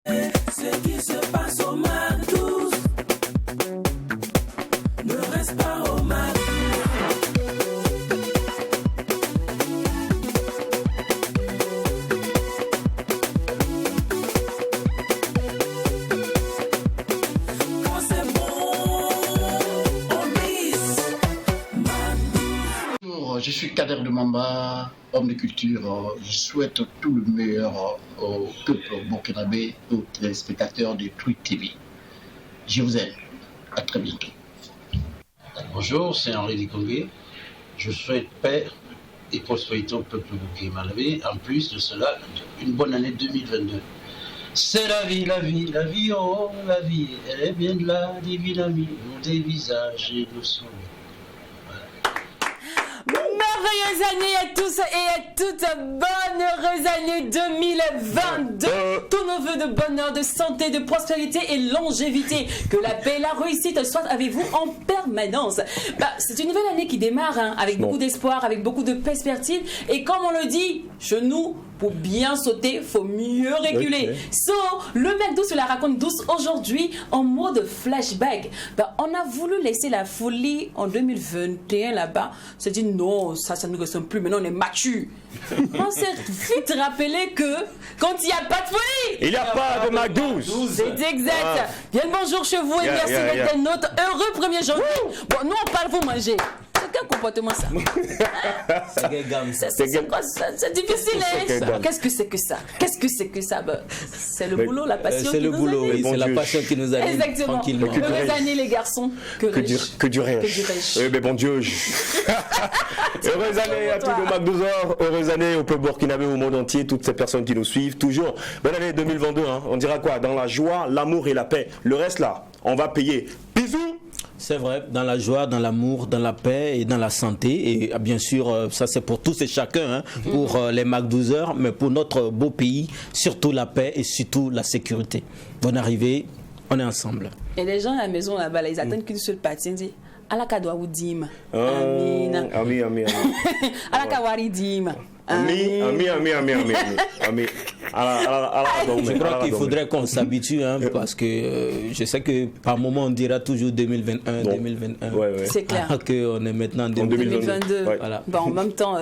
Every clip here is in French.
Ce qui se passe au MAC12 ne reste pas au MAC12. Quand c'est bon, on mise MAC12. Bonjour, je suis Kader de Mamba, homme de culture. Je souhaite tout le meilleur au peuple burkinabé, aux téléspectateurs de Tweet TV. Je vous aime. À très bientôt. Bonjour, c'est Henri Dikongué. Je souhaite paix et prospérité au peuple burkinabé. En plus de cela, une bonne année 2022. C'est la vie, oh la vie, elle est bien de la divine amie, nous des visages et nos sourires. Merveilleuse année à tous et à toutes, bonne heureuse année 2022. Tous nos voeux de bonheur, de santé, de prospérité et longévité. Que la paix et la réussite soient avec vous en permanence. C'est une nouvelle année qui démarre avec beaucoup d'espoir, avec beaucoup de perspectives. Et comme on le dit, chez nous, pour bien sauter, faut mieux reculer. Okay. So, le MAC12 se la raconte douce aujourd'hui en mode flashback. On a voulu laisser la folie en 2021 là-bas. On s'est dit non, ça ne nous ressemble plus. Maintenant, on est mature. On s'est vite rappelé que quand il n'y a pas de folie, il n'y a pas de MAC12. C'est exact. Bien le bonjour chez vous et merci d'être notre heureux 1er janvier. Bon, nous on parle pour manger. C'est quel comportement ça? C'est difficile, hein? Qu'est-ce que c'est que ça? Qu'est-ce que c'est que ça? C'est le boulot, la passion. C'est le boulot, oui, c'est la passion qui nous anime. Exactement. Heureuse année, les garçons. Que dirais-je? Oui, mais bon Dieu. Heureuse année à tous nos MAC12. Heureuse année au peuple burkinabé, au monde entier, toutes ces personnes qui nous suivent. Toujours. Bonne année 2022. On dira quoi? Dans la joie, l'amour et la paix. Le reste là, on va payer. Bisous. C'est vrai, dans la joie, dans l'amour, dans la paix et dans la santé. Et bien sûr, ça c'est pour tous et chacun, pour les MAC12, mais pour notre beau pays, surtout la paix et surtout la sécurité. Bonne arrivée, on est ensemble. Et les gens à la maison là-bas, ils attendent qu'une seule partie. Ils disent Alakadoua ou Dim. Amin. Amin. Alakawari Dim. Ami. Je crois qu'il faudrait qu'on s'habitue, parce que je sais que par moment on dira toujours 2021, 2021. Ouais. C'est clair. Alors qu'on est maintenant en 2022. Ouais. Voilà. En même temps,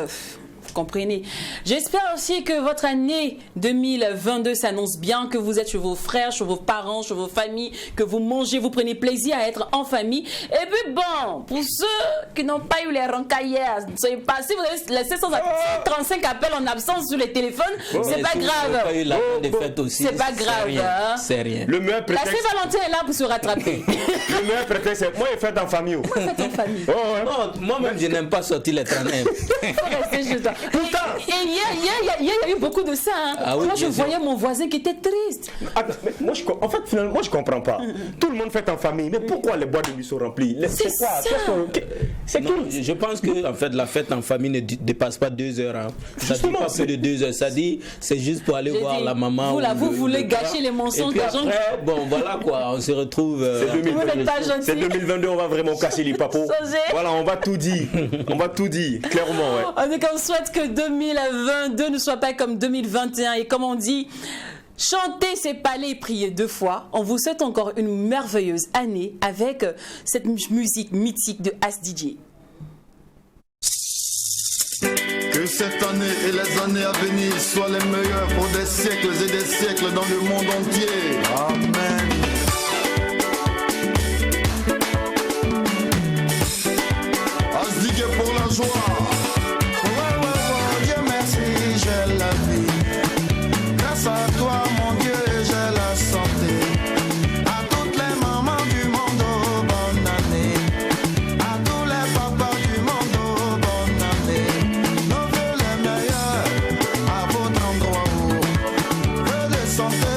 vous comprenez. J'espère aussi que votre année 2022 s'annonce bien, que vous êtes chez vos frères, chez vos parents, chez vos familles, que vous mangez, vous prenez plaisir à être en famille. Et puis bon, pour ceux qui n'ont pas eu les rencarts hier, soyez pas, si vous avez laissé 35 appels en absence sur les téléphones, c'est pas grave. C'est pas grave. C'est rien. Le meilleur prétexte. La Saint-Valentin est là pour se rattraper. Le meilleur prétexte, c'est moi et fête en famille. Non, moi-même je n'aime pas sortir les 31. Faut rester juste là. Et hier, il y a eu beaucoup de ça. Moi, je voyais mon voisin qui était triste. Mais moi, finalement, je comprends pas. Tout le monde fête en famille, mais pourquoi les boîtes de nuit sont remplies? C'est ça. Je pense que en fait, la fête en famille ne dépasse pas 2 heures. Ça ne dit pas plus de 2 heures. Ça dit, c'est juste pour aller voir la maman. Vous voulez gâcher les mensonges des gens. Bon, voilà quoi, on se retrouve. C'est 2022, on va vraiment casser les papos. Voilà, on va tout dire. Clairement, ouais. On est comme souhaite que 2022 ne soit pas comme 2021. Et comme on dit, chanter c'est parler et prier 2 fois. On vous souhaite encore une merveilleuse année avec cette musique mythique de As DJ. Que cette année et les années à venir soient les meilleures pour des siècles et des siècles dans le monde entier. Amen. As DJ pour la joie. Dieu merci, j'ai la vie. Grâce à toi, mon Dieu, j'ai la santé. À toutes les mamans du monde, oh, bonne année. À tous les papas du monde, oh, bonne année. Nos vœux les meilleurs à votre endroit. Vœux de santé,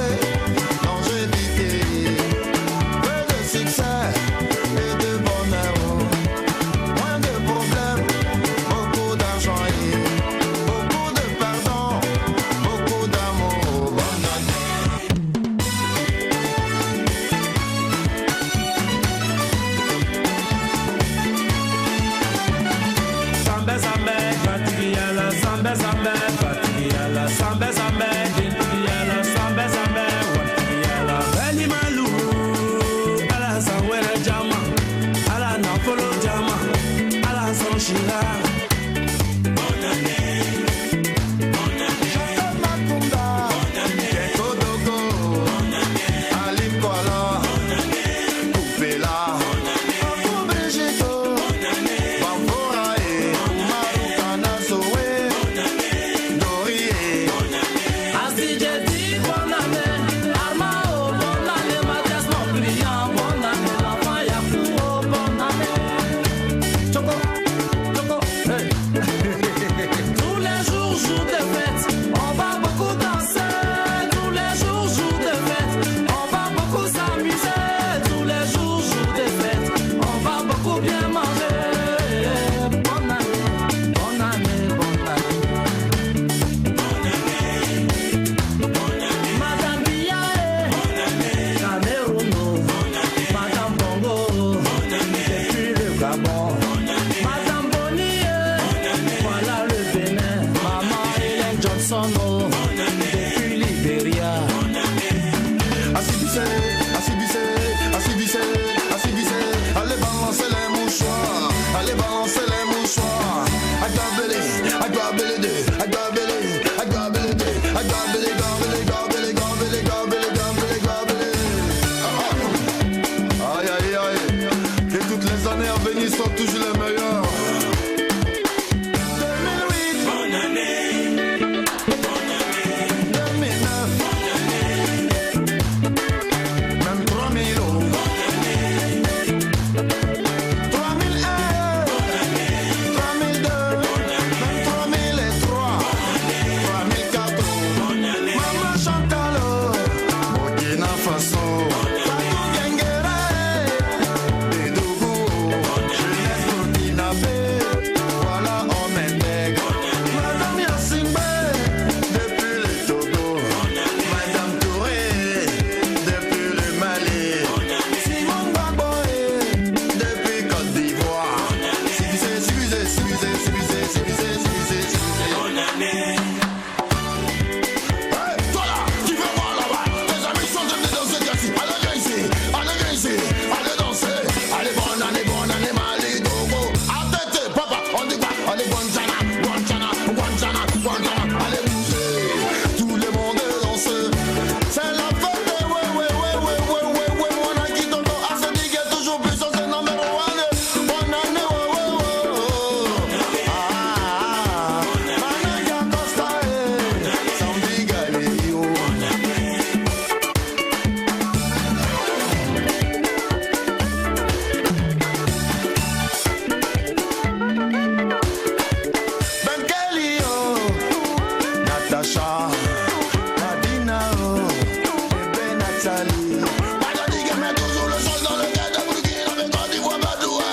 salir. Magadi qui met toujours le sol dans le tête de Burkina, avec Côte d'Ivoire, Badoua.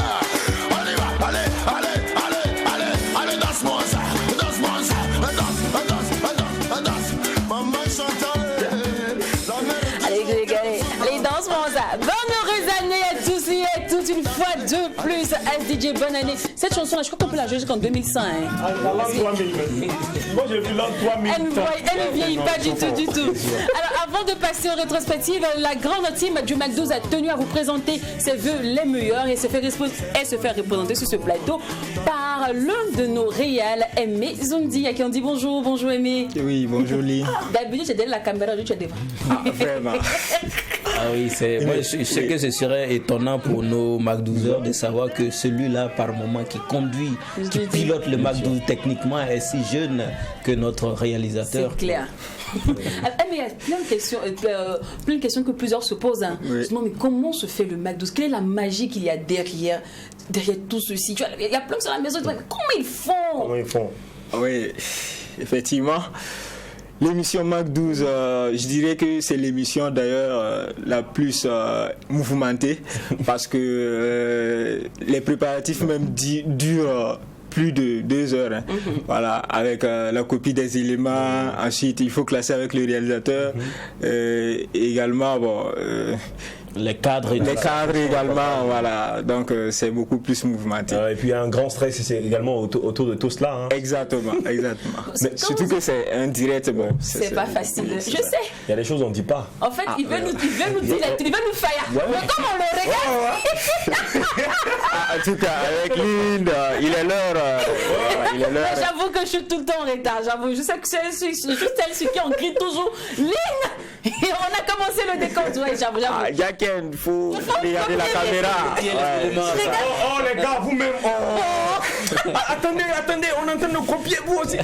On y va, allez, allez, allez, allez, allez, danse-moi ça, danse-moi ça, danse, danse, danse, danse. Maman chante, Allez, danse-moi ça. Bonne heureuse année à tous et à toutes, une fois de plus. SDJ, bonne année. Cette chanson-là, je crois qu'on peut la jouer jusqu'en 2005. Moi, j'ai vu l'an 3000. Elle ne vieillit pas du tout, du tout. Alors, avant de passer aux rétrospectives, la grande team du MAC12 a tenu à vous présenter ses vœux les meilleurs et se faire représenter sur ce plateau par l'un de nos réals, Aimé Zundi, à qui on dit bonjour. Bonjour, Aimé. Oui, bonjour, Lee. D'habitude, j'ai derrière la caméra, tu es devant. Vraiment. Ah oui, moi, je sais que ce serait étonnant pour nos Mac 12 de savoir que celui-là, par moment, qui conduit, qui pilote le Mac 12 techniquement, est si jeune que notre réalisateur. C'est clair. Mais il y a plein de questions que plusieurs se posent. Hein. Oui. Justement, mais comment se fait le Mac 12? Quelle est la magie qu'il y a derrière tout ceci? Tu vois, il y a plein sur la maison. Comment ils font? Comment ils font? Oui, effectivement. L'émission Mac 12, je dirais que c'est l'émission d'ailleurs la plus mouvementée parce que les préparatifs même durent plus de 2 heures. Hein. Voilà, avec la copie des éléments. Ensuite, il faut classer avec le réalisateur. Également, Les cadres également, voilà. Donc, c'est beaucoup plus mouvementé. Et puis, il y a un grand stress c'est également autour de tout cela. Hein. Exactement, exactement. Mais surtout que c'est un direct, bon. C'est pas facile. Je sais. Il y a des choses qu'on ne dit pas. En fait, il veut nous dire, il veut nous faire. Mais comme on le regarde. En tout cas, avec Lynn, il est l'heure. J'avoue que je suis tout le temps en retard. J'avoue, je sais que c'est juste celle qui on crie toujours Lynn. Et on a commencé le décompte. Ouais, j'avoue. Il faut regarder la caméra. Oh les gars, vous-même. Attendez, on est en train de copier vous aussi.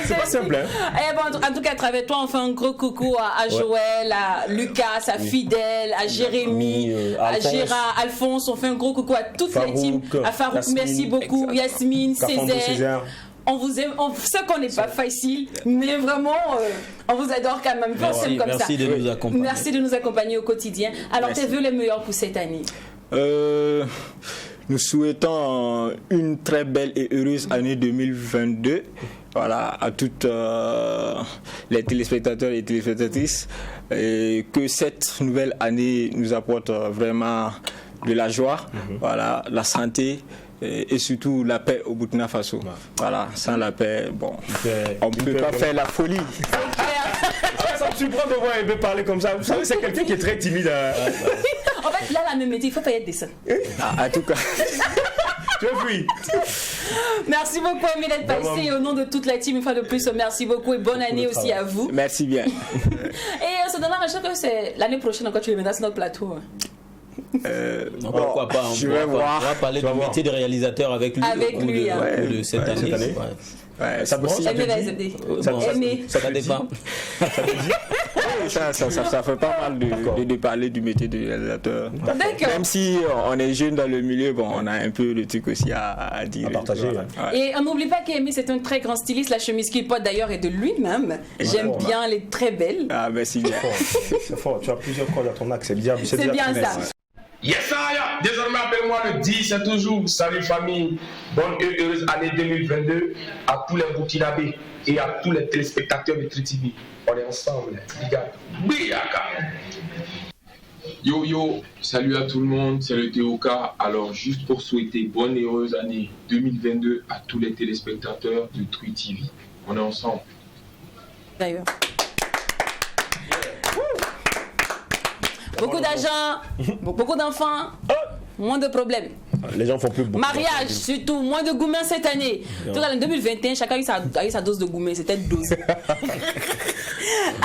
C'est pas simple. Hein? Et bon, en tout cas, à travers toi, on fait un gros coucou à Joël, à Lucas, à Fidèle, à Jérémy, à Gérard, Alphonse. On fait un gros coucou à toutes les teams. À Farouk, Yasmine, merci beaucoup. Yasmine, Césaire. On vous aime, on sait qu'on n'est pas facile, mais vraiment, on vous adore quand même. Merci de nous accompagner. Merci de nous accompagner au quotidien. Alors, tes vœux les meilleurs pour cette année? Nous souhaitons une très belle et heureuse année 2022. Voilà, à toutes les téléspectateurs et téléspectatrices. Et que cette nouvelle année nous apporte vraiment de la joie, voilà, la santé. Et surtout la paix au Burkina Faso. Voilà, sans la paix, bon, on ne peut pas faire la folie. Ça me surprend de voir un peu parler comme ça. Vous savez, c'est quelqu'un qui est très timide. En fait, là, la même métier, il faut pas être décent. En tout cas. Tu veux fuir? Merci beaucoup, Aimé, d'être passé. Au nom de toute la team, une fois de plus, merci beaucoup et bonne année aussi à vous. Merci bien. Et on se donne la chance que c'est l'année prochaine quand tu reviendras sur notre plateau. Pourquoi pas? Je vais voir. On va parler du métier de réalisateur avec lui. De cette année. Ouais, ça peut Ça dépend. Ça fait pas mal de parler du métier de réalisateur. Même si on est jeune dans le milieu, bon, on a un peu de trucs aussi à dire. À partager. Et on n'oublie pas qu'Aimé, c'est un très grand styliste. La chemise qu'il porte d'ailleurs est de lui-même. J'aime bien, elle est très belle. Ah, merci bien. C'est fort, tu as plusieurs cordes à ton axe, c'est bien C'est bien ça. Yes, désormais appelle-moi le 10, c'est toujours salut famille, bonne et heureuse année 2022 à tous les Burkinabés et à tous les téléspectateurs de TriTV. On est ensemble, les gars. Biaka. Yo, salut à tout le monde, c'est le Théoka. Alors, juste pour souhaiter bonne et heureuse année 2022 à tous les téléspectateurs de TriTV. On est ensemble. D'ailleurs. Beaucoup d'argent, beaucoup d'enfants, moins de problèmes. Les gens font plus beaucoup. Mariage, surtout, moins de gourmets cette année. En tout cas, en 2021, chacun a eu sa dose de gourmets, c'était 12.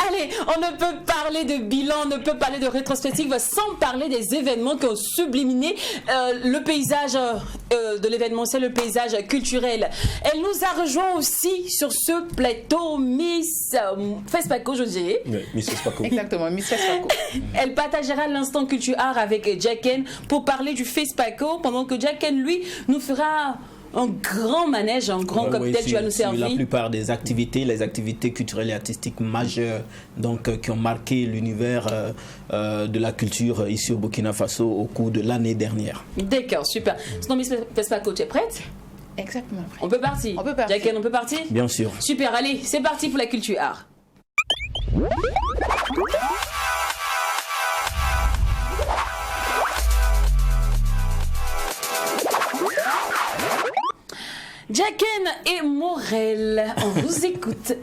Allez, on ne peut parler de bilan, on ne peut parler de rétrospective sans parler des événements qui ont subliminé le paysage de l'événementiel, le paysage culturel. Elle nous a rejoint aussi sur ce plateau, Miss Fespaco, je dirais. Miss Fespaco. Exactement, Miss Fespaco. Elle partagera l'instant culture art avec Jacken pour parler du Fespaco, pendant que Jacken, lui, nous fera un grand manège, un grand cocktail, tu vas nous servir. La plupart des activités, les activités culturelles et artistiques majeures, donc qui ont marqué l'univers de la culture ici au Burkina Faso au cours de l'année dernière. D'accord, super. Sinon, Miss Pespaco, tu es prête? Exactement. On peut partir. On peut partir. Jacqueline, on peut partir? Bien sûr. Super, allez, c'est parti pour la culture art. Jacqueline et Morel, on vous écoute.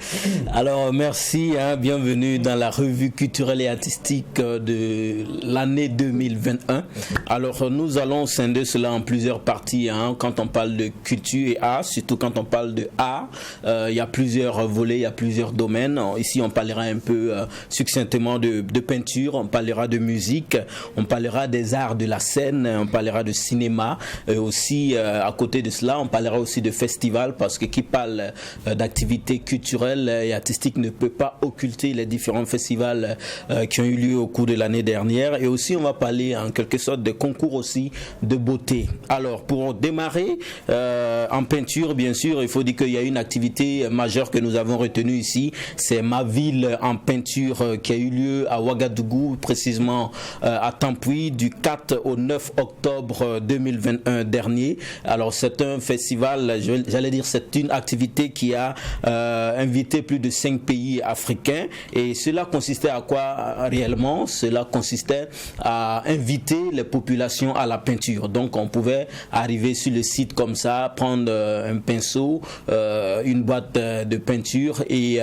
Alors merci, bienvenue dans la revue culturelle et artistique de l'année 2021. Alors nous allons scinder cela en plusieurs parties. Quand on parle de culture et art, surtout quand on parle de art, il y a plusieurs volets, il y a plusieurs domaines. Ici on parlera un peu succinctement de peinture, on parlera de musique, on parlera des arts de la scène, on parlera de cinéma. Et aussi à côté de cela, on parlera aussi de festival, parce que qui parle d'activités culturelles et artistiques ne peut pas occulter les différents festivals qui ont eu lieu au cours de l'année dernière. Et aussi on va parler en quelque sorte de concours aussi de beauté. Alors pour démarrer en peinture, bien sûr il faut dire qu'il y a une activité majeure que nous avons retenue ici, c'est Ma Ville en peinture qui a eu lieu à Ouagadougou, précisément à Tampuy, du 4 au 9 octobre 2021 dernier. Alors c'est un festival, j'allais dire c'est une activité qui a invité plus de 5 pays africains, et cela consistait à quoi réellement? Cela consistait à inviter les populations à la peinture. Donc on pouvait arriver sur le site comme ça, prendre un pinceau, une boîte de peinture et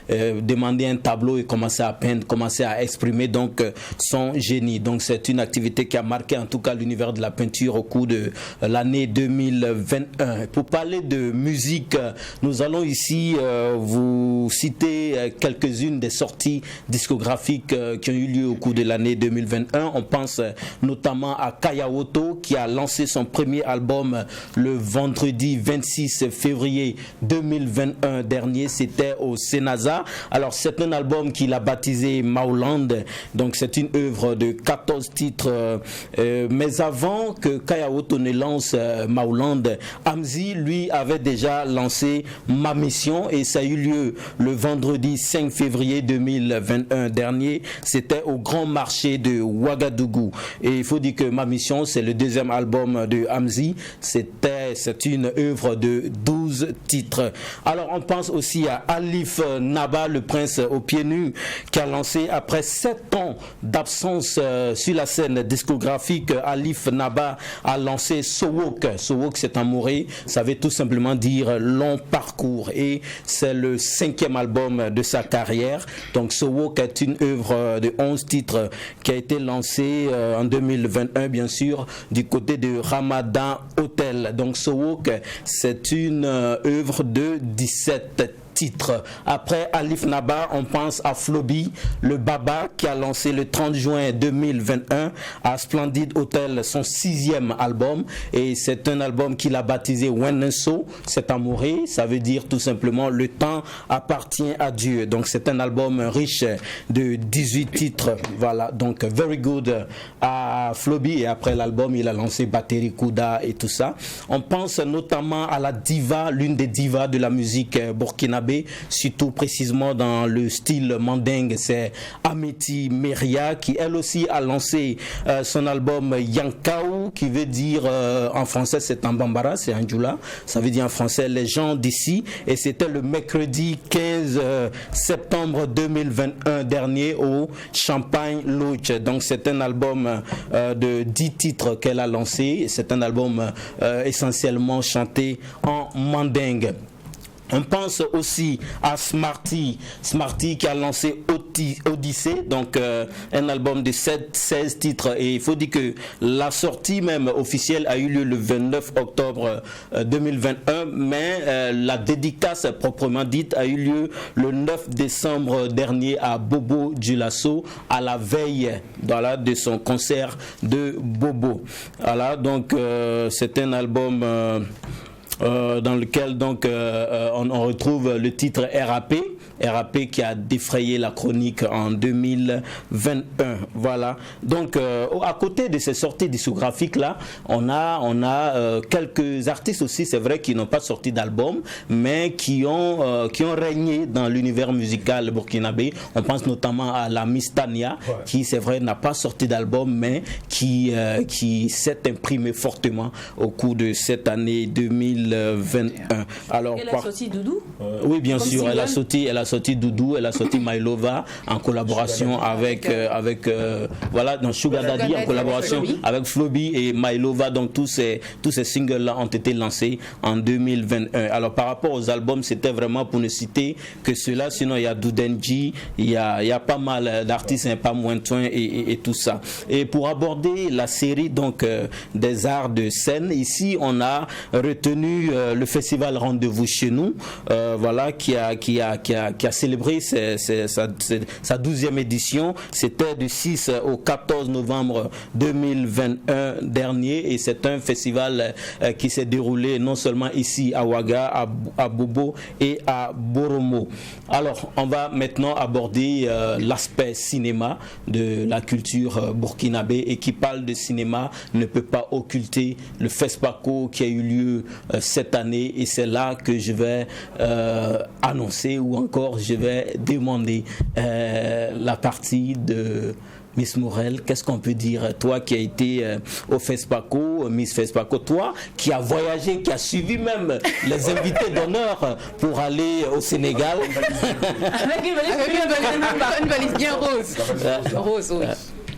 demander un tableau et commencer à peindre, commencer à exprimer donc son génie. Donc c'est une activité qui a marqué en tout cas l'univers de la peinture au cours de l'année 2021. Pour parler de musique, nous allons ici vous citer quelques-unes des sorties discographiques qui ont eu lieu au cours de l'année 2021. On pense notamment à Kayawoto qui a lancé son premier album le vendredi 26 février 2021 dernier, c'était au Senaza. Alors c'est un album qu'il a baptisé Mauland, donc c'est une œuvre de 14 titres, mais avant que Kayawoto ne lance Mauland, Amzi lui avait déjà lancé Ma Mission, et ça a eu lieu le vendredi 5 février 2021 dernier, c'était au Grand Marché de Ouagadougou. Et il faut dire que Ma Mission c'est le deuxième album de Amzi, c'est une œuvre de 12 titres. Alors on pense aussi à Alif Naba, le prince aux pieds nus, qui a lancé après 7 ans d'absence sur la scène discographique. Alif Naba a lancé Sowok. Sowok c'est un moré, ça veut tout simplement dire long parcours, et c'est le 5e album de sa carrière. Donc Sowok est une œuvre de 11 titres qui a été lancée en 2021 bien sûr du côté de Ramadan Hotel. Donc Sowok c'est une œuvre de 17 titres. Après Alif Naba, on pense à Flobi, le Baba, qui a lancé le 30 juin 2021 à Splendid Hotel son 6e album, et c'est un album qu'il a baptisé Wenenso, c'est amouré, ça veut dire tout simplement le temps appartient à Dieu. Donc c'est un album riche de 18 titres. Voilà, donc Very Good à Flobi, et après l'album il a lancé Battery Kouda et tout ça. On pense notamment à la diva, l'une des divas de la musique burkinabé, surtout précisément dans le style mandingue, c'est Amity Meria, qui elle aussi a lancé son album Yankao, qui veut dire en français c'est en bambara, c'est en djoula, ça veut dire en français les gens d'ici, et c'était le mercredi 15 septembre 2021 dernier au Champagne Lodge. Donc c'est un album de 10 titres qu'elle a lancé, c'est un album essentiellement chanté en mandingue. On pense aussi à Smarty qui a lancé Odyssée, donc un album de 16 titres, et il faut dire que la sortie même officielle a eu lieu le 29 octobre 2021, mais la dédicace proprement dite a eu lieu le 9 décembre dernier à Bobo Dioulasso, à la veille de son concert de Bobo. Voilà, donc c'est un album dans lequel donc on retrouve le titre RAP, RAP qui a défrayé la chronique en 2021. Voilà. Donc, à côté de ces sorties discographiques là, on a quelques artistes aussi, c'est vrai, qui n'ont pas sorti d'album, mais qui ont régné dans l'univers musical burkinabé. On pense notamment à la Miss Tania, qui, c'est vrai, n'a pas sorti d'album, mais qui s'est imprimé fortement au cours de cette année 2021. Alors, elle a sorti Doudou? Oui, bien Comme sûr, single. elle a sorti Doudou, elle a sorti Mailova en collaboration avec voilà, dans Sugar Daddy en collaboration avec Floby et Mailova. Donc tous ces singles-là ont été lancés en 2021. Alors par rapport aux albums, c'était vraiment pour ne citer que cela. Sinon il y a Doudenji, il y a pas mal d'artistes, hein, pas moins Twin et tout ça. Et pour aborder la série donc des arts de scène, ici on a retenu le festival Rendez-vous chez nous, voilà, qui a célébré sa 12e édition. C'était du 6 au 14 novembre 2021 dernier, et c'est un festival qui s'est déroulé non seulement ici à Ouaga, à Bobo et à Boromo. Alors on va maintenant aborder l'aspect cinéma de la culture burkinabé, et qui parle de cinéma ne peut pas occulter le FESPACO qui a eu lieu cette année, et c'est là que je vais annoncer, ou encore je vais demander la partie de Miss Morel. Qu'est-ce qu'on peut dire, toi qui as été au FESPACO, Miss FESPACO, toi qui as voyagé, qui as suivi même les invités d'honneur pour aller au Sénégal Avec une valise bien rose. Rose, oui.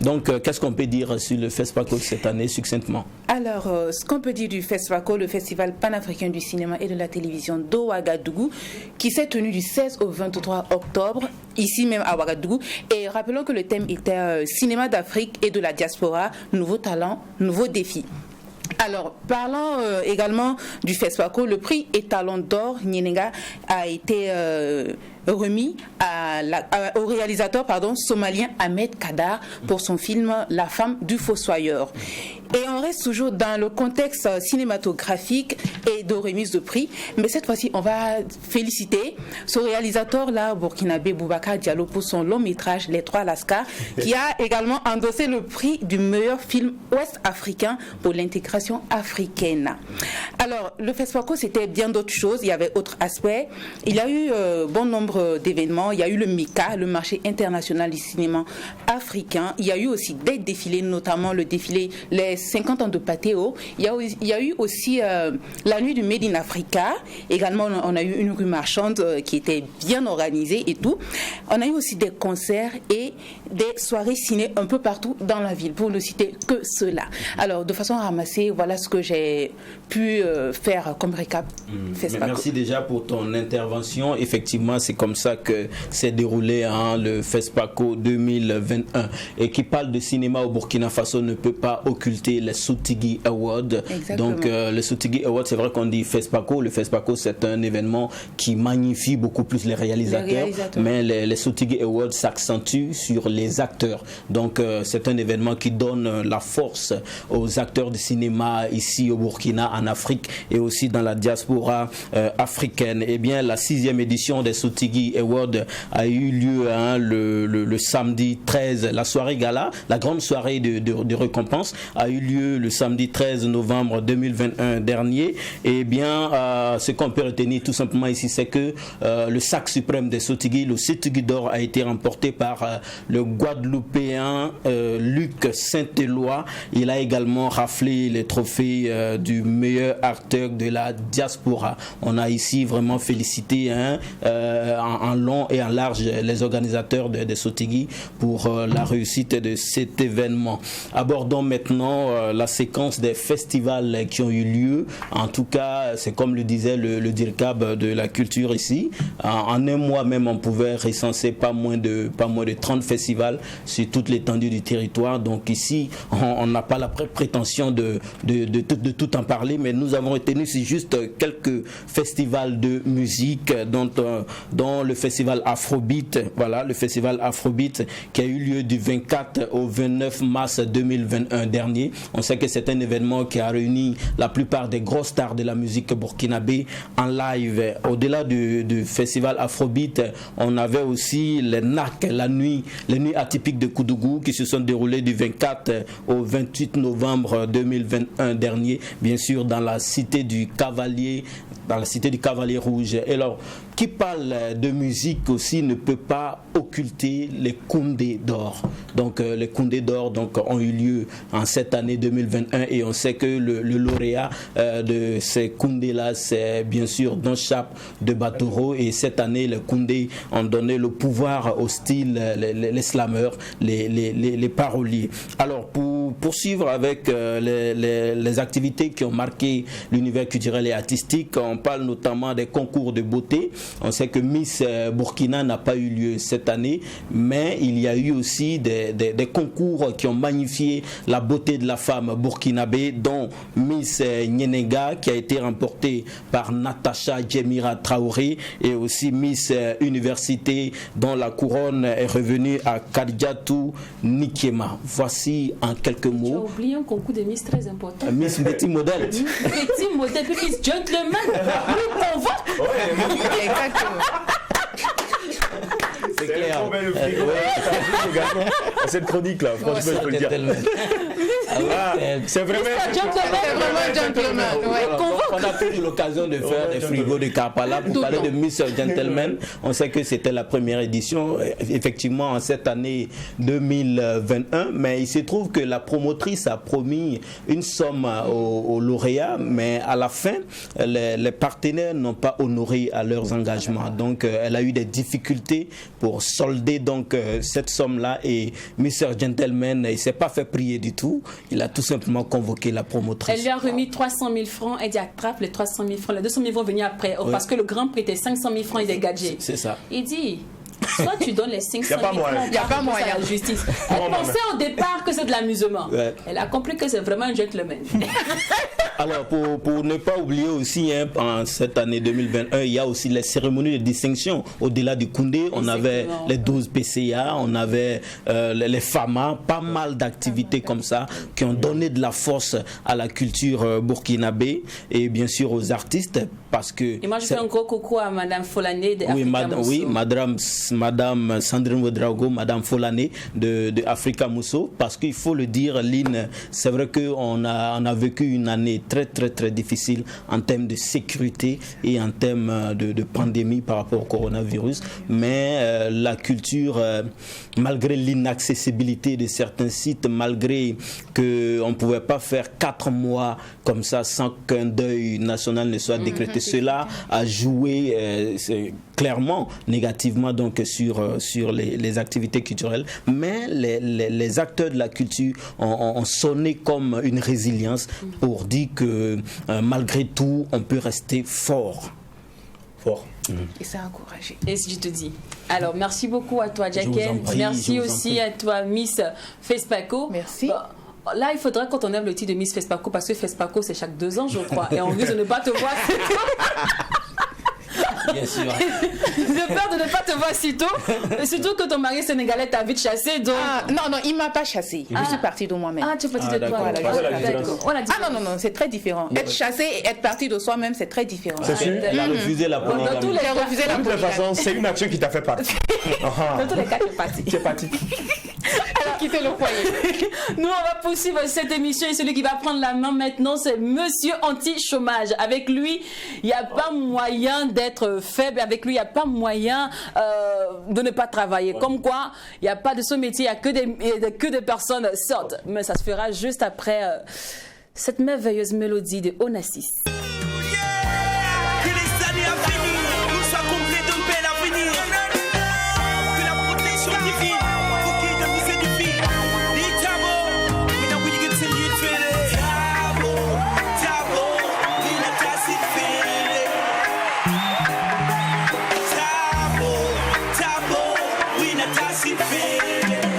Donc, qu'est-ce qu'on peut dire sur le FESPACO cette année, succinctement? Alors, ce qu'on peut dire du FESPACO, le Festival panafricain du cinéma et de la télévision d'Ouagadougou, qui s'est tenu du 16 au 23 octobre, ici même à Ouagadougou. Et rappelons que le thème était cinéma d'Afrique et de la diaspora, nouveaux talents, nouveaux défis. Alors, parlant également du FESPACO, le prix Étalon d'or Nyenenga a été remis au réalisateur somalien Ahmed Kadar pour son film La femme du fossoyeur. Et on reste toujours dans le contexte cinématographique et de remise de prix, mais cette fois-ci on va féliciter ce réalisateur-là, burkinabé Boubacar Diallo, pour son long métrage Les Trois Lascars, qui a également endossé le prix du meilleur film ouest-africain pour l'intégration africaine. Alors, le FESPACO, c'était bien d'autres choses, il y avait autres aspects. Il y a eu bon nombre d'événements, il y a eu le MICA, le marché international du cinéma africain, il y a eu aussi des défilés, notamment le défilé Les 50 ans de Patéo, il y a eu aussi la nuit du Made in Africa, également on a eu une rue marchande qui était bien organisée et tout. On a eu aussi des concerts et des soirées ciné un peu partout dans la ville, pour ne citer que cela. Alors, de façon ramassée, voilà ce que j'ai pu faire comme récap. Merci déjà pour ton intervention. Effectivement, c'est comme ça que s'est déroulé le FESPACO 2021. Et qui parle de cinéma au Burkina Faso ne peut pas occulter les Soutigi Awards. Exactement. Donc, le Soutigi Awards, c'est vrai qu'on dit FESPACO. Le FESPACO, c'est un événement qui magnifie beaucoup plus les réalisateurs. Mais les Soutigi Awards s'accentuent sur les acteurs. Donc, c'est un événement qui donne la force aux acteurs de cinéma ici au Burkina, en Afrique et aussi dans la diaspora africaine. Eh bien, la 6e édition des Soutigi Awards a eu lieu le samedi 13. La soirée gala, la grande soirée de récompense a eu lieu le samedi 13 novembre 2021 dernier. Eh bien, ce qu'on peut retenir tout simplement ici, c'est que le sac suprême des Soutigi, le Soutigi d'or, a été remporté par le Guadeloupéen Luc Saint-Éloi. Il a également raflé les trophées du meilleur acteur de la diaspora. On a ici vraiment félicité en long et en large les organisateurs de Soutigi pour la réussite de cet événement. Abordons maintenant la séquence des festivals qui ont eu lieu. En tout cas, c'est comme le disait le DIRCAB de la culture ici. En un mois même, on pouvait recenser pas moins de 30 festivals festivals sur toute l'étendue du territoire. Donc ici, on n'a pas la prétention de tout en parler, mais nous avons retenu c'est juste quelques festivals de musique, dont le festival Afrobeat, voilà, le festival Afrobeat qui a eu lieu du 24 au 29 mars 2021 dernier. On sait que c'est un événement qui a réuni la plupart des grosses stars de la musique burkinabé en live. Au-delà du festival Afrobeat, on avait aussi les NAC, les nuits atypiques de Koudougou qui se sont déroulées du 24 au 28 novembre 2021 dernier, bien sûr dans la cité du Cavalier Rouge. Et alors, qui parle de musique aussi ne peut pas occulter les Koundé d'or. Donc les Koundé d'or ont eu lieu en cette année 2021 et on sait que le lauréat de ces Koundé-là, c'est bien sûr Don Chap de Batoro, et cette année les Koundé ont donné le pouvoir au style, les slameurs, les paroliers. Alors pour poursuivre avec les activités qui ont marqué l'univers culturel et artistique, on parle notamment des concours de beauté. On sait que Miss Burkina n'a pas eu lieu cette année, mais il y a eu aussi des concours qui ont magnifié la beauté de la femme burkinabé, dont Miss Nyenega qui a été remportée par Natacha Djemira Traoré, et aussi Miss Université dont la couronne est revenue à Kadjatou Nikema. Voici en quelques mots. Tu as oublié un concours de Miss très important. Miss Petit Modèle. Petit Modèle, puis Miss Gentleman. Oui, on vote. Exactement. C'est clair. Cette chronique là, franchement, je peux le dire. C'est vraiment gentleman. On a eu l'occasion de faire des frigos de Kampala pour parler de Miss Gentleman. On sait que c'était la première édition, effectivement, en cette année 2021. Mais il se trouve que la promotrice a promis une somme aux lauréats, mais à la fin, les partenaires n'ont pas honoré à leurs engagements. Donc, elle a eu des difficultés pour solder donc cette somme-là, et Mr. Gentleman, il ne s'est pas fait prier du tout. Il a tout simplement convoqué la promotrice. Elle lui a remis 300 000 francs. Elle dit attrape les 300 000 francs. Les 200 000 vont venir après. Oh, parce que le grand prix était 500 000 francs, il est gadget. C'est ça. Il dit soit tu donnes les 500 000 francs, il n'y a pas moyen. À la justice. Elle pensait au départ que c'est de l'amusement. Ouais. Elle a compris que c'est vraiment un gentleman. Alors, pour ne pas oublier aussi, en cette année 2021, il y a aussi les cérémonies de distinction. Au-delà du Koundé, on avait les 12 PCA, on avait les FAMA, pas mal d'activités comme ça qui ont donné de la force à la culture burkinabé et bien sûr aux artistes. Parce que et moi, je fais un gros coucou à Madame Folané de Africa Mousso. Oui, Madame Sandrine Ouedraogo, Madame Folané de Africa Mousso, parce qu'il faut le dire, Lynn, c'est vrai qu'on a vécu une année très très très difficile en termes de sécurité et en termes de pandémie par rapport au coronavirus, mais la culture, malgré l'inaccessibilité de certains sites, malgré qu'on ne pouvait pas faire 4 mois comme ça sans qu'un deuil national ne soit décrété, cela a joué clairement négativement donc sur les activités culturelles, mais les acteurs de la culture ont sonné comme une résilience pour dire que malgré tout on peut rester fort. Et ça a encouragé. Et si je te dis. Alors, merci beaucoup à toi, Jacqueline. Merci aussi à toi, Miss Fespaco. Merci. Bon, là, il faudra qu'on enlève le titre de Miss Fespaco, parce que Fespaco, c'est chaque 2 ans, je crois. Et on risque de ne pas te voir. Bien sûr. J'ai peur de ne pas te voir si tôt. Et surtout que ton mari sénégalais t'a vite chassé. Donc... non, il ne m'a pas chassé. Je suis partie de moi-même. Ah, tu es partie de toi. Non, c'est très différent. Être chassé et être partie de soi-même, c'est très différent. C'est sûr. Elle a refusé la polygamie. De toute façon, c'est une action qui t'a fait partie. Dans tous les cas, tu es partie. Alors, quitter le foyer. Nous, on va poursuivre cette émission et celui qui va prendre la main maintenant, c'est Monsieur Anti-Chômage. Avec lui, il n'y a pas moyen d'être faible. Avec lui, il n'y a pas moyen de ne pas travailler. Comme quoi, il n'y a pas de ce métier, il n'y a que des personnes sortent. Mais ça se fera juste après cette merveilleuse mélodie de Onassis. Tabo, we not tossing feeling.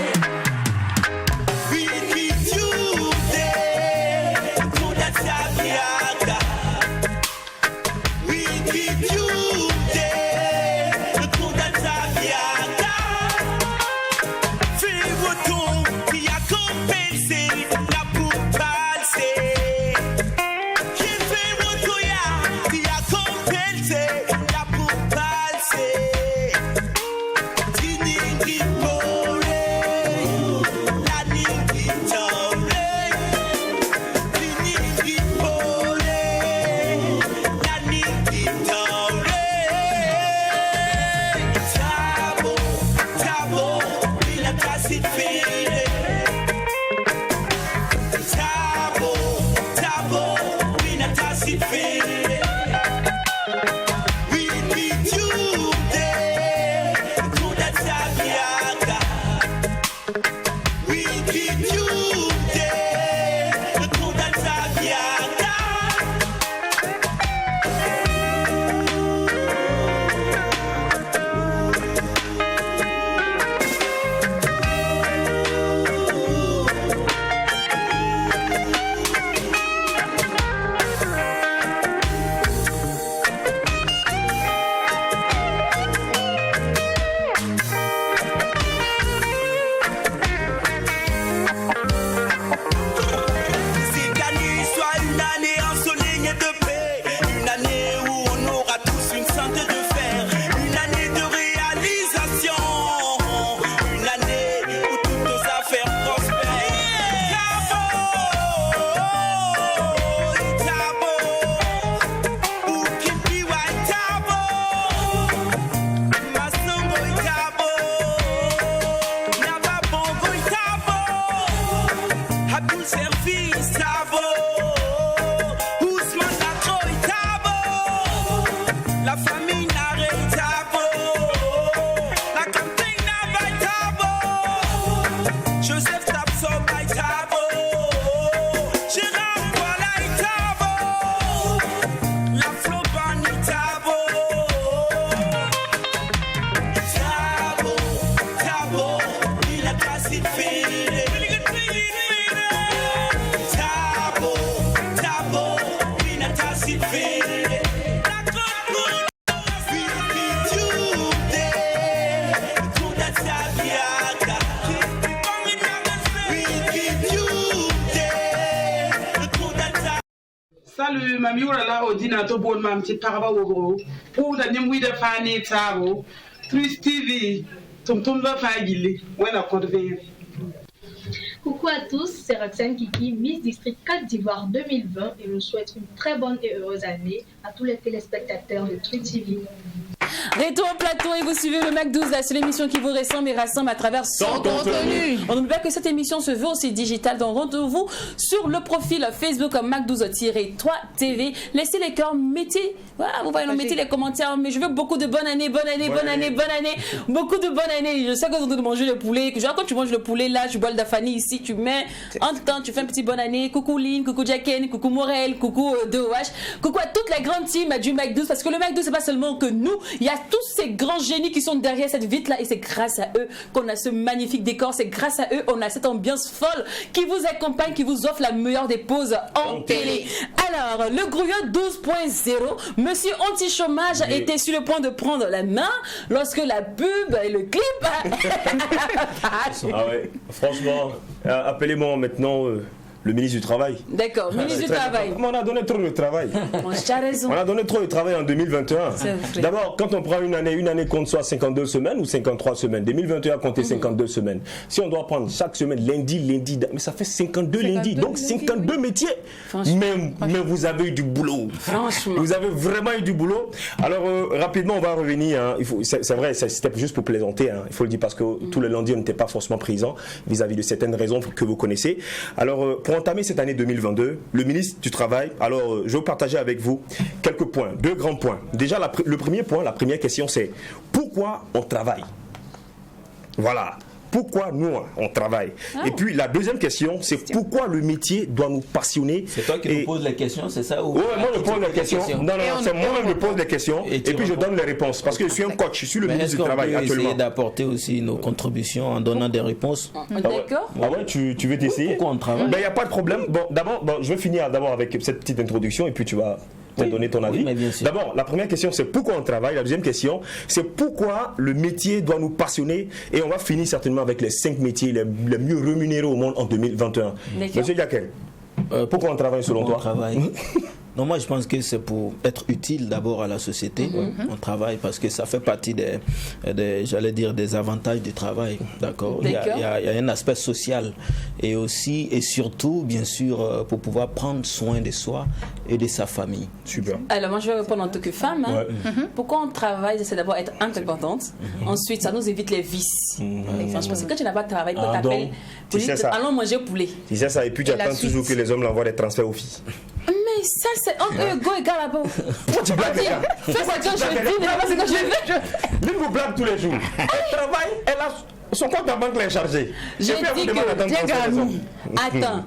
feeling. Tabo, tabo, we not as it feeling. We beat you there, to that Sabiaga. We beat you there, to that Sabiaga. Cette année soit une année ensoleillée de paix, une année où on aura tous une santé de fer, une année de réalisation, une année où toutes nos affaires prospèrent. Tabo, ou Kimbiwa Tabo, Masongo Tabo, Nababongo Tabo. Abdul Service Tabo, Ousmane Latroy Tabo, la famille Nare Tabo, la campagne Nabay Tabo, Joseph Tapso by Tabo, Gérard Walay Tabo, la Flobani Tabo. Tabo, Tabo, il a cassé le fil. Tabo, Tabo, il a cassé le fil. La cocotte, we beat you there, to that Sabiaga. We beat you there, to that Sabiaga. Salut, mami urala ordinateur bon mam ti paraba wogro. Pour da nyam wida fani tabo. Twitch TV. Tum va fagili. Wena kodve. Coucou à tous, c'est Roxane Kiki, Miss District Côte d'Ivoire 2020 et je souhaite une très bonne et heureuse année à tous les téléspectateurs de Twitch TV. Retour au plateau et vous suivez le Mac 12, la seule émission qui vous ressemble et rassemble à travers son contenu. On n'oublie pas que cette émission se veut aussi digitale, donc rendez-vous sur le profil Facebook Mac 12-3 TV. Laissez les cœurs, mettez, voilà, vous voyez, mettez les commentaires, mais je veux beaucoup de bonne année, bonne année, bonne année, bonne année, beaucoup de bonne année. Je sais que vous êtes en train de manger le poulet, que genre quand tu manges le poulet là, tu bois le Dafani ici, tu mets en temps, tu fais un petit bonne année, coucou Lynn, coucou Jacken, coucou Morel, coucou DOH, coucou à toute la grande team du Mac 12, parce que le Mac 12 c'est pas seulement que nous, il y a tous ces grands génies qui sont derrière cette vitre là et c'est grâce à eux qu'on a ce magnifique décor, c'est grâce à eux on a cette ambiance folle qui vous accompagne, qui vous offre la meilleure des pauses en télé. Alors, le Grouillot 12.0, monsieur anti-chômage était sur le point de prendre la main lorsque la pub et le clip... Ah ouais, franchement, appelez-moi maintenant... le ministre du Travail. D'accord, ministre du Travail. On a donné trop de travail. Tu as raison. On a donné trop de travail en 2021. D'abord, quand on prend une année compte soit 52 semaines ou 53 semaines. 2021 comptait 52 semaines. Si on doit prendre chaque semaine, lundi, mais ça fait 52 lundis. Donc 52 métiers. Mais vous avez eu du boulot. Franchement. Vous avez vraiment eu du boulot. Alors, rapidement, on va revenir. Hein. C'est vrai, c'était juste pour plaisanter. Hein. Il faut le dire parce que tous les lundis, on n'était pas forcément présents vis-à-vis de certaines raisons que vous connaissez. Alors, pour entamer cette année 2022, le ministre du Travail, alors je vais partager avec vous quelques points, 2 grands points. Déjà, le premier point, la première question, c'est pourquoi on travaille? Voilà. Pourquoi nous, on travaille? Et puis la deuxième question, c'est pourquoi le métier doit nous passionner? C'est toi qui nous poses les questions, c'est ça? Oui, moi je pose les questions. Non, c'est moi-même qui pose les questions et puis je donne les réponses. Parce que je suis un coach, je suis le ministre du Travail actuellement. Essayer d'apporter aussi nos contributions en donnant des réponses. D'accord. Ah ouais, tu veux t'essayer? Pourquoi on travaille? Il n'y a pas de problème. Bon, d'abord, je vais finir d'abord avec cette petite introduction et puis tu vas donner ton avis. Oui, d'abord, la première question, c'est pourquoi on travaille. La deuxième question, c'est pourquoi le métier doit nous passionner. Et on va finir certainement avec les 5 métiers les mieux rémunérés au monde en 2021. Monsieur Diakel, pourquoi on travaille selon toi? Non, moi je pense que c'est pour être utile d'abord à la société. On travaille parce que ça fait partie j'allais dire, des avantages du travail. D'accord. Il y a un aspect social et aussi et surtout, bien sûr, pour pouvoir prendre soin de soi et de sa famille. Super. Alors moi je vais répondre en tant que femme. Hein. Pourquoi on travaille? C'est d'abord être indépendante. Ensuite, ça nous évite les vices. Parce que quand tu n'as pas de travail, quand tu appelles, tu dis allons manger poulet. Tu sais ça, et puis tu attends toujours que les hommes l'envoient des transferts aux filles. Mais ça, c'est entre ego égal là-bas. Pourquoi tu blagues? Fais ça quand je dis, mais pas ce que je veux. L'une vous blague tous les jours. Elle travaille, elle a son compte en banque est chargé. J'ai dit que, attends.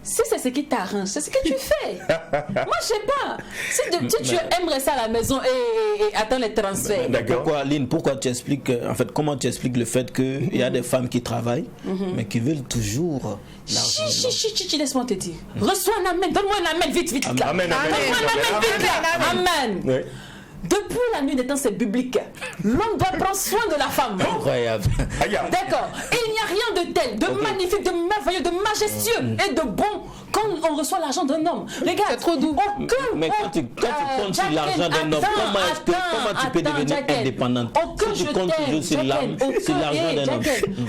Si c'est ce qui t'arrange, c'est ce que tu fais. Moi, je sais pas. Si tu aimerais ça à la maison et attends les transferts. Pourquoi, Aline, tu expliques, en fait, comment tu expliques le fait qu'il y a des femmes qui travaillent, mais qui veulent toujours l'argent? Laisse-moi te dire. Reçois un amen. Donne-moi un amen vite. Amen. Amen. Depuis la nuit des temps, c'est biblique. L'homme doit prendre soin de la femme. Incroyable. D'accord. Il n'y a rien de tel, de magnifique, de merveilleux, de majestueux et de bon quand on reçoit l'argent d'un homme. Regarde, c'est trop doux. Mais quand tu comptes sur l'argent d'un homme, comment tu peux devenir indépendante? Si tu comptes toujours sur l'argent d'un homme.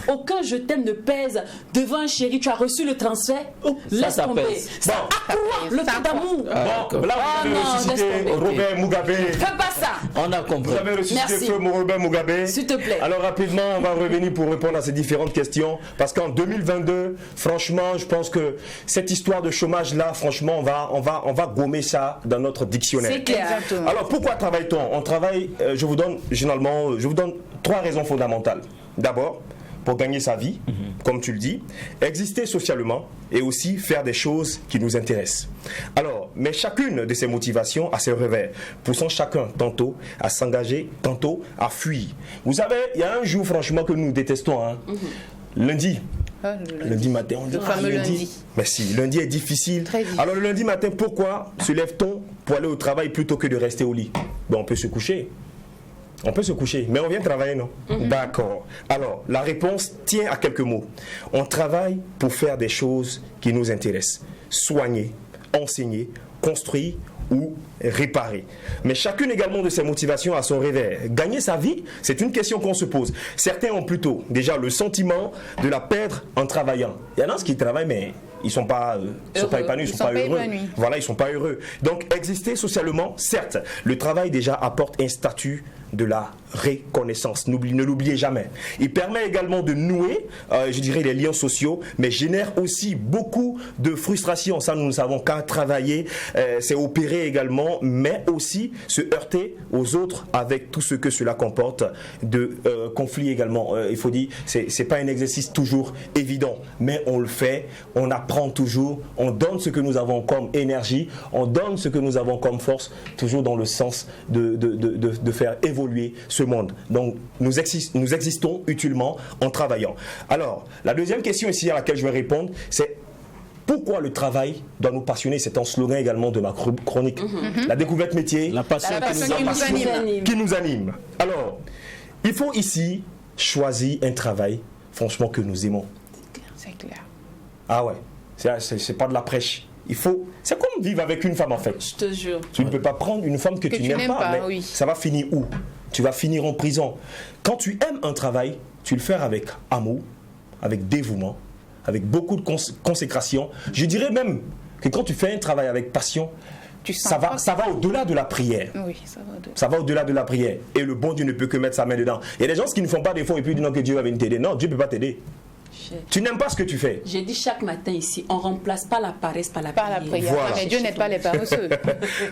Aucun je t'aime ne pèse devant un chéri. Tu as reçu le transfert. Laisse tomber. Ça accroît le taux d'amour. Bon, là, vous avez ressuscité Robert Mugabe. Pas ça. On a compris. Vous avez ressuscité feu Robert Mugabe. S'il te plaît. Alors rapidement, on va revenir pour répondre à ces différentes questions. Parce qu'en 2022, franchement, je pense que cette histoire de chômage là, franchement, on va gommer ça dans notre dictionnaire. C'est clair. Exactement. Alors pourquoi travaille-t-on? On travaille, je vous donne 3 raisons fondamentales. D'abord, pour gagner sa vie, comme tu le dis, exister socialement et aussi faire des choses qui nous intéressent. Alors, mais chacune de ces motivations a ses revers, poussant chacun tantôt à s'engager, tantôt à fuir. Vous savez, il y a un jour franchement que nous détestons, hein. Lundi. Lundi matin, on dit le fameux lundi. Merci. Lundi est difficile. Alors le lundi matin, pourquoi se lève-t-on pour aller au travail plutôt que de rester au lit? On peut se coucher. On peut se coucher, mais on vient travailler, non? D'accord. Alors, la réponse tient à quelques mots. On travaille pour faire des choses qui nous intéressent. Soigner, enseigner, construire ou réparer. Mais chacune également de ces motivations a son revers. Gagner sa vie, c'est une question qu'on se pose. Certains ont plutôt déjà le sentiment de la perdre en travaillant. Il y en a qui travaillent, mais ils ne sont pas épanouis, ils ne sont pas heureux. Voilà, ils ne sont pas heureux. Donc, exister socialement, certes, le travail déjà apporte un statut de la reconnaissance. Ne l'oubliez jamais. Il permet également de nouer, je dirais, les liens sociaux, mais génère aussi beaucoup de frustration. Ça, nous ne savons qu'à travailler, c'est opérer également, mais aussi se heurter aux autres avec tout ce que cela comporte de conflits également. Il faut dire, c'est pas un exercice toujours évident, mais on le fait, on apprend toujours, on donne ce que nous avons comme énergie, on donne ce que nous avons comme force, toujours dans le sens de faire évoluer ce monde. Donc, nous existons utilement en travaillant. Alors, la deuxième question ici à laquelle je vais répondre, c'est pourquoi le travail doit nous passionner? C'est un slogan également de ma chronique. La découverte métier, la passion qui nous anime. Alors, il faut ici choisir un travail, franchement, que nous aimons. C'est clair. Ah ouais, c'est pas de la prêche. C'est comme vivre avec une femme en fait. Je te jure. Tu ne peux pas prendre une femme que tu n'aimes pas, mais oui. Ça va finir où? Tu vas finir en prison. Quand tu aimes un travail, tu le fais avec amour, avec dévouement, avec beaucoup de consécration. Je dirais même que quand tu fais un travail avec passion, ça va au-delà de la prière. Oui, ça va au-delà de la prière. Et le bon Dieu ne peut que mettre sa main dedans. Il y a des gens qui ne font pas d'efforts et puis disent non que Dieu va venir t'aider. Non, Dieu ne peut pas t'aider. Tu n'aimes pas ce que tu fais. J'ai dit chaque matin ici, on ne remplace pas la paresse par la prière. Voilà. Mais Dieu n'aide pas les paresseux.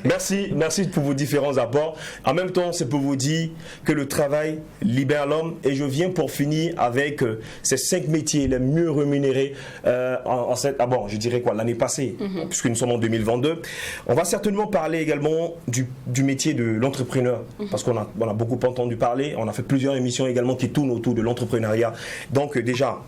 Merci pour vos différents apports. En même temps, c'est pour vous dire que le travail libère l'homme. Et je viens pour finir avec ces 5 métiers les mieux rémunérés je dirais l'année passée, puisque nous sommes en 2022. On va certainement parler également du métier de l'entrepreneur, parce qu'on a beaucoup entendu parler. On a fait plusieurs émissions également qui tournent autour de l'entrepreneuriat. Donc déjà,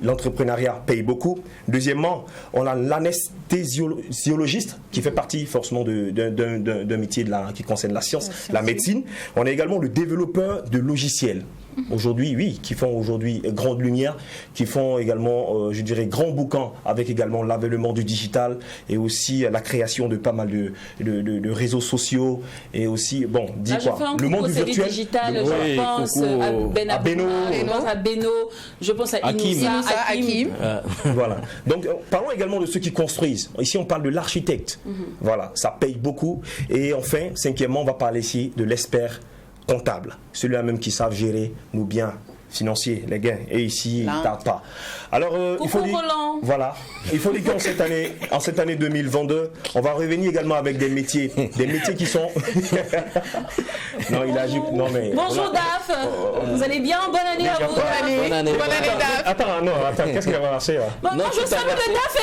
l'entrepreneuriat paye beaucoup. Deuxièmement, on a l'anesthésiologiste qui fait partie forcément d'un métier qui concerne la science, la médecine. On a également le développeur de logiciels. aujourd'hui, oui, qui font aujourd'hui grande lumière, qui font également, je dirais, grand boucan avec également l'avènement du digital et aussi la création de pas mal de réseaux sociaux et aussi, bon, dis quoi, le monde du virtuel. Digital, je pense à Beno, je pense à Beno, je pense à Inoussa, Hakim. Voilà. Donc, parlons également de ceux qui construisent. Ici, on parle de l'architecte. Voilà, ça paye beaucoup. Et enfin, cinquièmement, on va parler ici de l'expert comptable, celui-là même qui savent gérer nos biens financiers, les gains. Et ici, il ne tarde pas. Alors, il faut dire, voilà, il faut dire qu'en cette année 2022, on va revenir également avec des métiers qui sont. Non, il a dit. Non mais. Bonjour Daf, vous allez bien? Bonne année à vous. Bonne année Daf. Attends, qu'est-ce qui va marcher là? Non, je salue le Daf.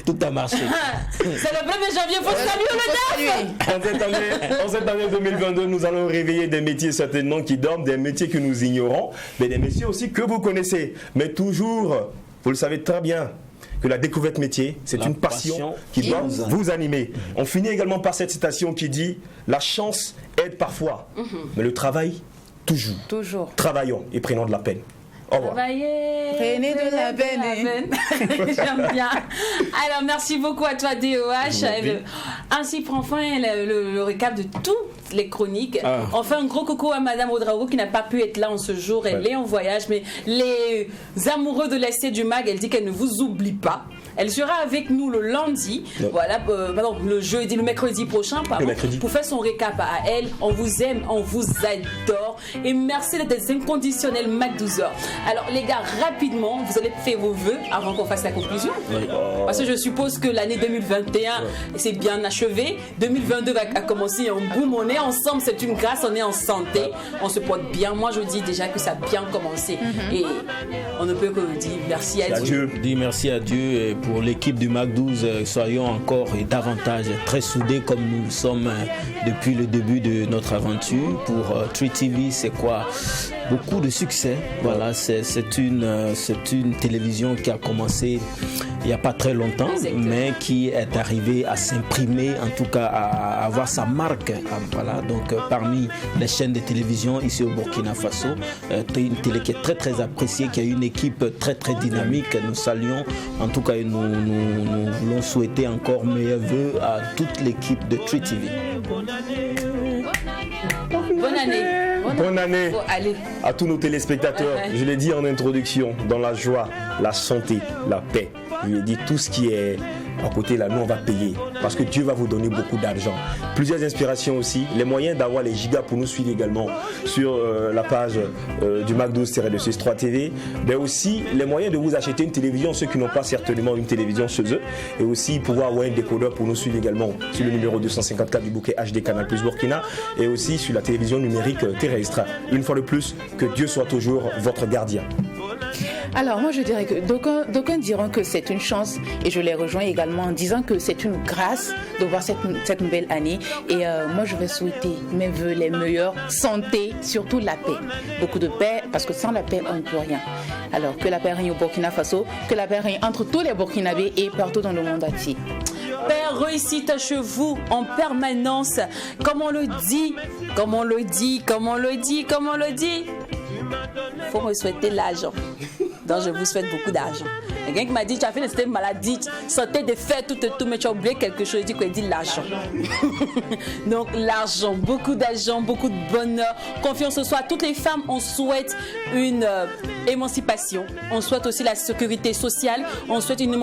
Tout a marché. C'est le 1er janvier, il faut saluer le Daf. En cette année 2022, nous allons réveiller des métiers certainement qui dorment, des métiers que nous ignorons, mais des métiers aussi que vous connaissez. Mais toujours, vous le savez très bien, que la découverte métier, c'est une passion qui doit vous animer. On finit également par cette citation qui dit « La chance aide parfois, mais le travail, toujours. Travaillons et prenons de la peine. » Au revoir. Prenez de la peine. J'aime bien. Alors, merci beaucoup à toi, DOH. Ainsi prend fin le récap de toutes les chroniques. On fait un gros coucou à Madame Ouedraogo qui n'a pas pu être là en ce jour. Elle est en voyage, mais les amoureux de l'essai du MAG, elle dit qu'elle ne vous oublie pas. Elle sera avec nous le lundi, le mercredi prochain, pour faire son récap à elle. On vous aime, on vous adore. Et merci d'être inconditionnel, Mac 12h. Alors, les gars, rapidement, vous allez faire vos vœux avant qu'on fasse la conclusion. Parce que je suppose que l'année 2021 c'est bien achevé. 2022 va commencer en boum. On est ensemble, c'est une grâce, on est en santé, on se porte bien. Moi, je dis déjà que ça a bien commencé. Et on ne peut que dire merci à Dieu. Dis merci à Dieu. Et pour l'équipe du MAC 12, soyons encore et davantage très soudés comme nous le sommes depuis le début de notre aventure. Pour Tree TV, c'est quoi? Beaucoup de succès. Voilà, c'est une télévision qui a commencé il n'y a pas très longtemps, mais qui est arrivée à s'imprimer, en tout cas à avoir sa marque. Voilà, donc parmi les chaînes de télévision ici au Burkina Faso, une télé qui est très très appréciée, qui a une équipe très très dynamique. Nous saluons, en tout cas, nous voulons souhaiter encore meilleurs vœux à toute l'équipe de Tree TV. Bonne année. Bonne année à tous nos téléspectateurs. Je l'ai dit en introduction, dans la joie, la santé, la paix. Je lui ai dit tout ce qui est à côté là, nous on va payer parce que Dieu va vous donner beaucoup d'argent. Plusieurs inspirations aussi, les moyens d'avoir les gigas pour nous suivre également sur la page du Mac 12-3 TV, mais aussi les moyens de vous acheter une télévision, ceux qui n'ont pas certainement une télévision chez eux, et aussi pouvoir avoir un décodeur pour nous suivre également sur le numéro 254 du bouquet HD Canal Plus Burkina et aussi sur la télévision numérique terrestre. Une fois de plus, que Dieu soit toujours votre gardien. Alors moi je dirais que d'aucuns diront que c'est une chance et je les rejoins également en disant que c'est une grâce de voir cette nouvelle année et moi je vais souhaiter mes vœux les meilleurs, santé, surtout la paix, beaucoup de paix parce que sans la paix on ne peut rien. Alors que la paix règne au Burkina Faso, que la paix règne entre tous les Burkinabés et partout dans le monde entier. Père, réussite chez vous en permanence, comme on le dit. Faut me souhaiter l'argent. Donc je vous souhaite beaucoup d'argent. Quelqu'un qui m'a dit tu as fait une maladie, santé de faire tout, mais tu as oublié quelque chose. Il dit l'argent. Donc l'argent, beaucoup d'argent, beaucoup de bonheur, confiance en soi. Toutes les femmes, on souhaite une émancipation. On souhaite aussi la sécurité sociale. On souhaite une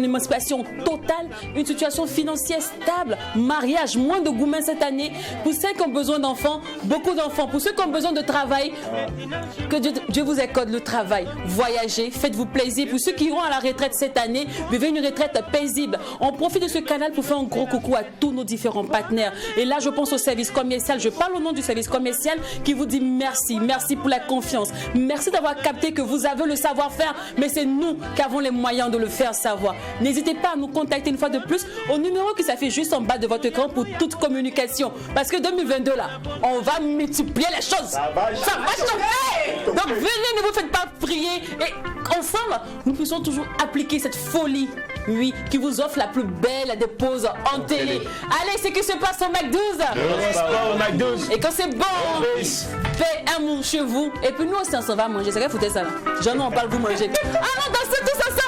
émancipation totale, une situation financière stable, mariage, moins de gourmands cette année. Pour ceux qui ont besoin d'enfants, beaucoup d'enfants. Pour ceux qui ont besoin de travail, que Dieu vous accorde le travail. Voyagez, faites-vous plaisir. Pour ceux qui iront à la retraite cette année, vivez une retraite paisible. On profite de ce canal pour faire un gros coucou à tous nos différents partenaires. Et là, je pense au service commercial. Je parle au nom du service commercial qui vous dit merci. Merci pour la confiance. Merci d'avoir capté que vous avez le savoir-faire, mais c'est nous qui avons les moyens de le faire savoir. N'hésitez pas à nous contacter une fois de plus au numéro qui s'affiche juste en bas de votre écran pour toute communication. Parce que 2022, là, on va multiplier les choses. Ça va chauffer. Donc venez, ne vous faites pas prier. Et ensemble, nous puissions toujours appliquer cette folie, oui, qui vous offre la plus belle des pauses en télé. Allez, c'est que se passe au Mac 12. Au Mac 12. Et quand c'est bon. paix, amour chez vous. Et puis nous aussi, on s'en va manger. C'est qu'elle foutait ça là. Jamais on parle, vous mangez. Alors, dansez tous ensemble.